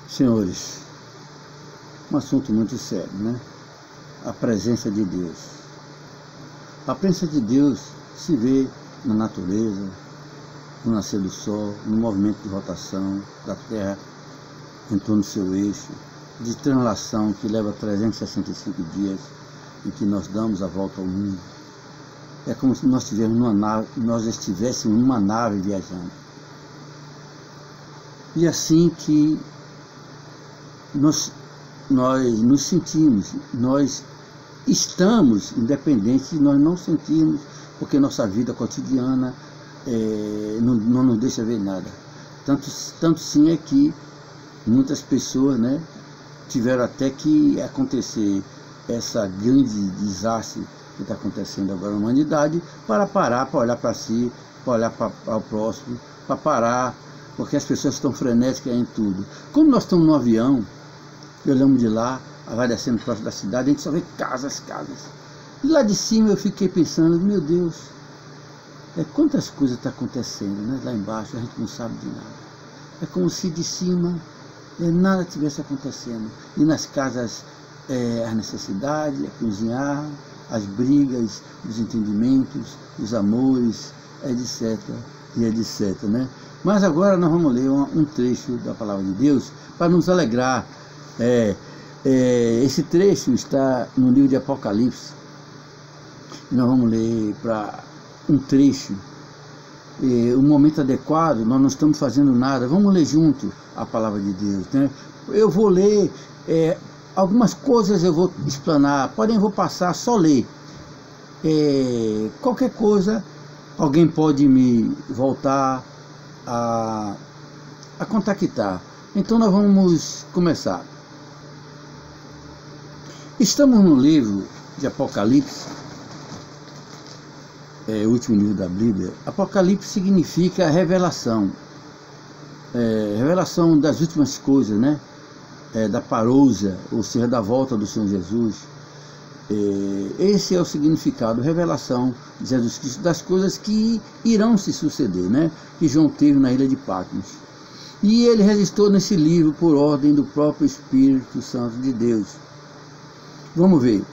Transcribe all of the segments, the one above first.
Senhores, um assunto muito sério, né? A presença de Deus. A presença de Deus se vê na natureza, no nascer do sol, no movimento de rotação da Terra em torno do seu eixo, de translação que leva 365 dias em que nós damos a volta ao mundo. É como se nós estivéssemos numa nave viajando. E assim que nós nos sentimos, nós estamos independentes de nós não sentirmos, porque nossa vida cotidiana não nos deixa ver nada. Tanto sim é que muitas pessoas, né, tiveram até que acontecer essa grande desastre que está acontecendo agora na humanidade, para parar, para olhar para si, para olhar para o próximo, para parar, porque as pessoas estão frenéticas em tudo. Como nós estamos no avião, olhamos de lá, vai descendo próximo da cidade, a gente só vê casas. E lá de cima eu fiquei pensando, meu Deus, quantas coisas estão acontecendo, né? Lá embaixo a gente não sabe de nada. É como se de cima nada estivesse acontecendo. E nas casas a necessidade, a cozinhar, as brigas, os entendimentos, os amores, etc. e etc. Né? Mas agora nós vamos ler um trecho da Palavra de Deus para nos alegrar. Esse trecho está no livro de Apocalipse. E nós vamos ler para um trecho. Um momento adequado, nós não estamos fazendo nada. Vamos ler junto a Palavra de Deus. Né? Eu vou ler... algumas coisas eu vou explanar, porém eu vou passar só ler. Qualquer coisa, alguém pode me voltar a contactar. Então nós vamos começar. Estamos no livro de Apocalipse, o último livro da Bíblia. Apocalipse significa revelação, revelação das últimas coisas, né? Da parousia, ou seja, da volta do Senhor Jesus. Esse é o significado, revelação de Jesus Cristo, das coisas que irão se suceder, né? Que João teve na ilha de Patmos. E ele registrou nesse livro por ordem do próprio Espírito Santo de Deus. Vamos ver.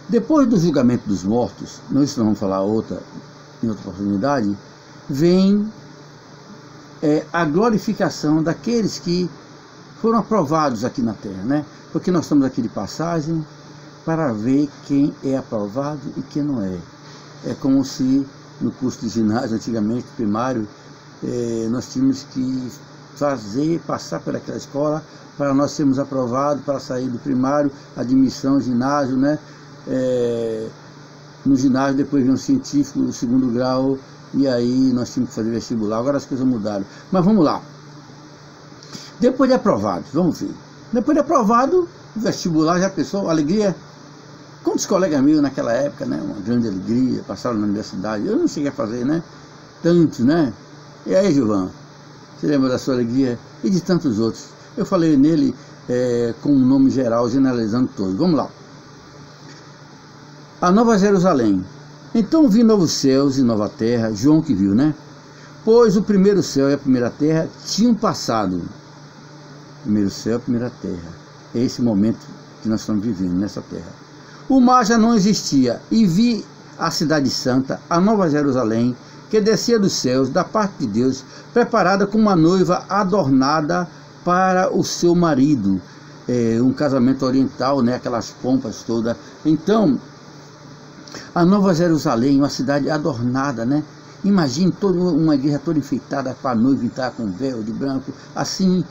Depois do julgamento dos mortos, nós vamos falar em outra oportunidade, vem a glorificação daqueles que foram aprovados aqui na terra, né? Porque nós estamos aqui de passagem para ver quem é aprovado e quem não é. É como se no curso de ginásio, antigamente, primário, nós tínhamos que passar por aquela escola para nós sermos aprovados, para sair do primário, admissão, ginásio, né? No ginásio depois vem um científico do segundo grau, e aí nós tínhamos que fazer vestibular. Agora as coisas mudaram. Mas vamos lá. Depois de aprovado, vamos ver. Depois de aprovado, o vestibular, já pensou, alegria. Quantos colegas meus naquela época, né? Uma grande alegria, passaram na universidade. Eu não cheguei a fazer, né? Tantos, né? E aí, Gilvan, você lembra da sua alegria? E de tantos outros. Eu falei nele com um nome geral, generalizando todos. Vamos lá. A Nova Jerusalém. Então vi novos céus e nova terra, João que viu, né? Pois o primeiro céu e a primeira terra tinham passado. Primeiro céu, primeira terra. É esse momento que nós estamos vivendo nessa terra. O mar já não existia, e vi a cidade santa, a Nova Jerusalém, que descia dos céus, da parte de Deus, preparada como uma noiva adornada para o seu marido. Um casamento oriental, né? Aquelas pompas todas. Então, a Nova Jerusalém, uma cidade adornada, né? Imagine uma igreja toda enfeitada para a noiva entrar com véu de branco, assim,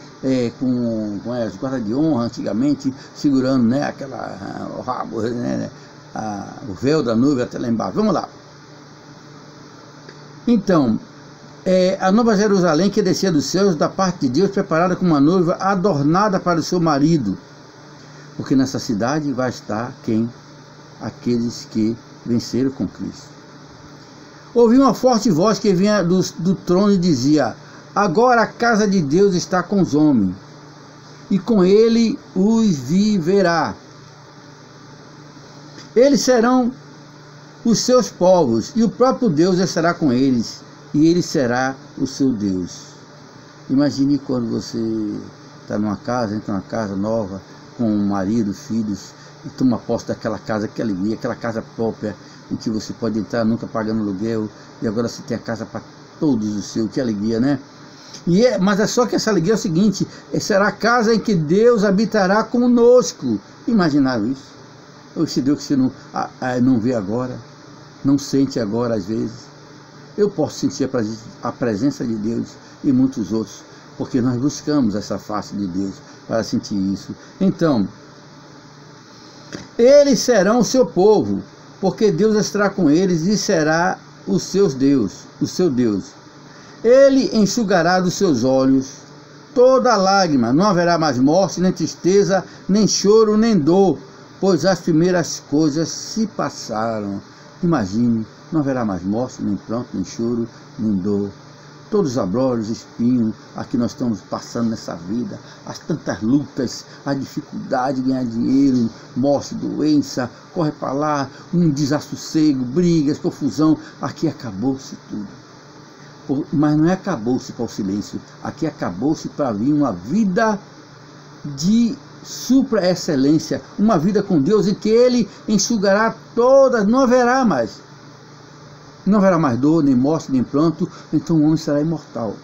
com as guardas de honra antigamente, segurando, né, o rabo, né, o véu da noiva até lá embaixo. Vamos lá. Então, a Nova Jerusalém que descia dos céus, da parte de Deus, preparada como uma noiva adornada para o seu marido. Porque nessa cidade vai estar quem? Aqueles que venceram com Cristo. Ouvi uma forte voz que vinha do trono e dizia: agora a casa de Deus está com os homens, e com ele os viverá. Eles serão os seus povos, e o próprio Deus estará com eles, e ele será o seu Deus. Imagine quando você está numa casa, entra numa casa nova, com um marido, filhos, e toma posse daquela casa, que alegria, aquela casa própria, em que você pode entrar nunca pagando aluguel, e agora você tem a casa para todos os seus, que alegria, né? Mas é só que essa alegria é o seguinte: será a casa em que Deus habitará conosco. Imaginaram isso? Esse Deus que você não vê agora, não sente agora às vezes. Eu posso sentir a presença de Deus e muitos outros, porque nós buscamos essa face de Deus para sentir isso. Então, eles serão o seu povo, porque Deus estará com eles e será o seu Deus. Ele enxugará dos seus olhos toda lágrima, não haverá mais morte, nem tristeza, nem choro, nem dor, pois as primeiras coisas se passaram. Imagine, não haverá mais morte, nem pranto, nem choro, nem dor. Todos os abrolhos, espinhos, a que nós estamos passando nessa vida, as tantas lutas, a dificuldade de ganhar dinheiro, morte, doença, corre para lá, um desassossego, brigas, confusão, aqui acabou-se tudo. Mas não é acabou-se para o silêncio, aqui acabou-se para vir uma vida de supra-excelência, uma vida com Deus em que Ele enxugará todas, não haverá mais dor, nem morte, nem pranto, então o homem será imortal.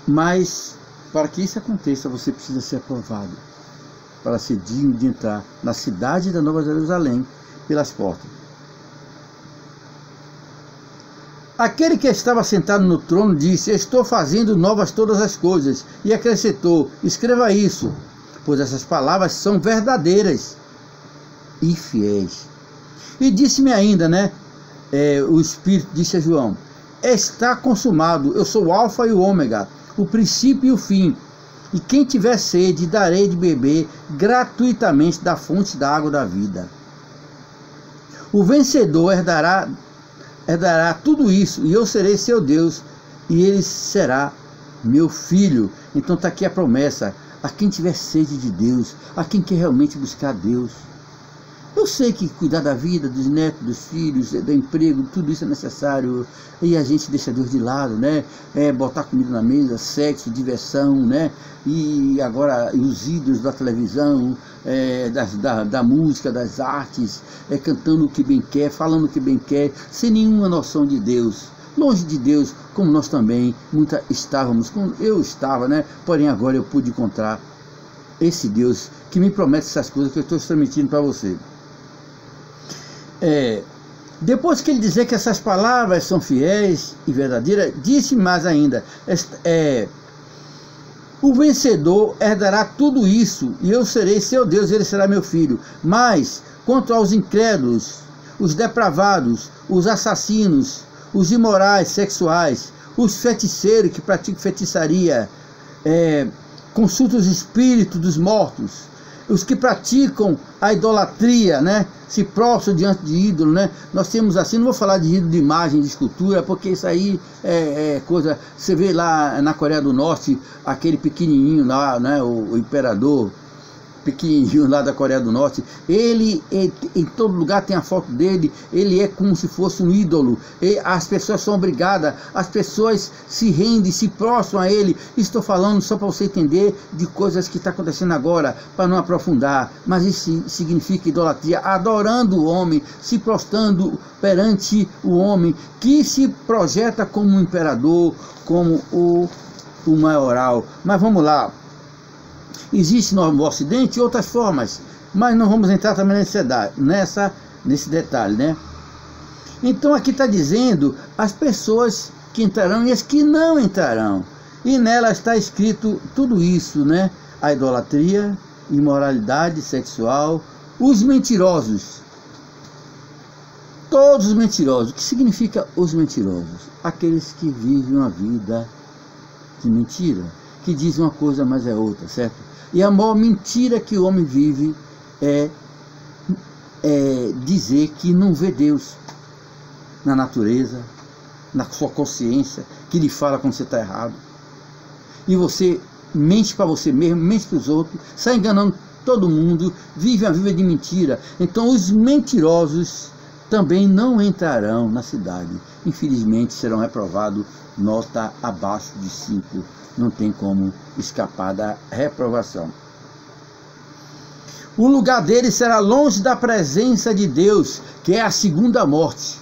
Mas para que isso aconteça, você precisa ser aprovado, para ser digno de entrar na cidade da Nova Jerusalém pelas portas. Aquele que estava sentado no trono disse: estou fazendo novas todas as coisas. E acrescentou: escreva isso, pois essas palavras são verdadeiras e fiéis. E disse-me ainda, o Espírito disse a João: está consumado, eu sou o alfa e o ômega, o princípio e o fim. E quem tiver sede, darei de beber gratuitamente da fonte da água da vida. O vencedor herdará tudo isso, e eu serei seu Deus, e ele será meu filho. Então está aqui a promessa: a quem tiver sede de Deus, a quem quer realmente buscar Deus. Eu sei que cuidar da vida, dos netos, dos filhos, do emprego, tudo isso é necessário, e a gente deixa Deus de lado, botar comida na mesa, sexo, diversão, e agora os ídolos da televisão, da música, das artes, cantando o que bem quer, falando o que bem quer, sem nenhuma noção de Deus, longe de Deus, como nós também estávamos, como eu estava, porém agora eu pude encontrar esse Deus que me promete essas coisas que eu estou transmitindo para você. Depois que ele dizer que essas palavras são fiéis e verdadeiras, disse mais ainda: o vencedor herdará tudo isso, e eu serei seu Deus, e ele será meu filho. Mas quanto aos incrédulos, os depravados, os assassinos, os imorais sexuais, os feiticeiros que praticam feitiçaria, consultam os espíritos dos mortos, os que praticam a idolatria, se prostram diante de ídolo, nós temos assim, não vou falar de ídolo de imagem, de escultura, porque isso aí é coisa, você vê lá na Coreia do Norte, aquele pequenininho lá, o imperador pequenininho lá da Coreia do Norte, ele em todo lugar tem a foto dele, ele é como se fosse um ídolo, e as pessoas são obrigadas, as pessoas se rendem, se prostram a ele. Estou falando só para você entender de coisas que está acontecendo agora, para não aprofundar, mas isso significa idolatria, adorando o homem, se prostrando perante o homem, que se projeta como um imperador, como o maioral. Mas vamos lá. Existe no Ocidente outras formas, mas não vamos entrar também nesse detalhe, Então aqui está dizendo as pessoas que entrarão e as que não entrarão. E nela está escrito tudo isso, A idolatria, imoralidade sexual, os mentirosos. Todos os mentirosos. O que significa os mentirosos? Aqueles que vivem uma vida de mentira, que dizem uma coisa, mas é outra, certo? E a maior mentira que o homem vive é dizer que não vê Deus na natureza, na sua consciência, que lhe fala quando você está errado. E você mente para você mesmo, mente para os outros, sai enganando todo mundo, vive uma vida de mentira. Então os mentirosos também não entrarão na cidade. Infelizmente serão reprovados nota abaixo de 5. Não tem como escapar da reprovação. O lugar deles será longe da presença de Deus, que é a segunda morte.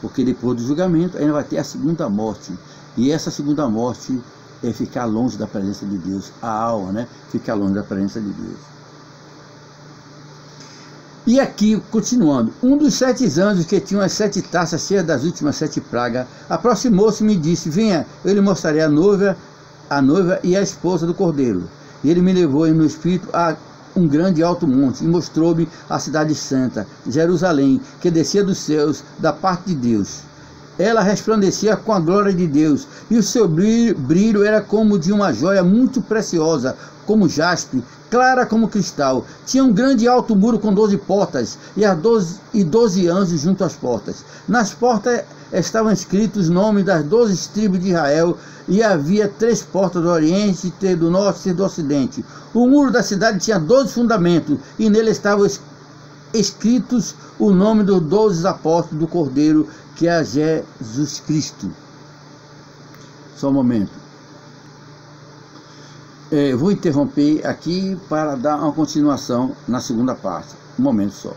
Porque depois do julgamento ainda vai ter a segunda morte. E essa segunda morte é ficar longe da presença de Deus. A alma, né? Ficar longe da presença de Deus. E aqui, continuando, um dos 7 anjos que tinham as 7 taças cheias das últimas 7 pragas, aproximou-se e me disse: venha, eu lhe mostrarei a noiva e a esposa do Cordeiro. E ele me levou no espírito a um grande alto monte, e mostrou-me a cidade santa, Jerusalém, que descia dos céus, da parte de Deus. Ela resplandecia com a glória de Deus, e o seu brilho era como de uma joia muito preciosa, como jaspe, clara como cristal. Tinha um grande e alto muro com 12 portas, e 12 anjos junto às portas. Nas portas estavam escritos os nomes das 12 tribos de Israel, e havia 3 portas do oriente, 3 do norte e 3 do ocidente. O muro da cidade tinha 12 fundamentos, e nele estavam escritos o nome dos 12 apóstolos do Cordeiro, que é Jesus Cristo. Só um momento. Vou interromper aqui para dar uma continuação na segunda parte. Um momento só.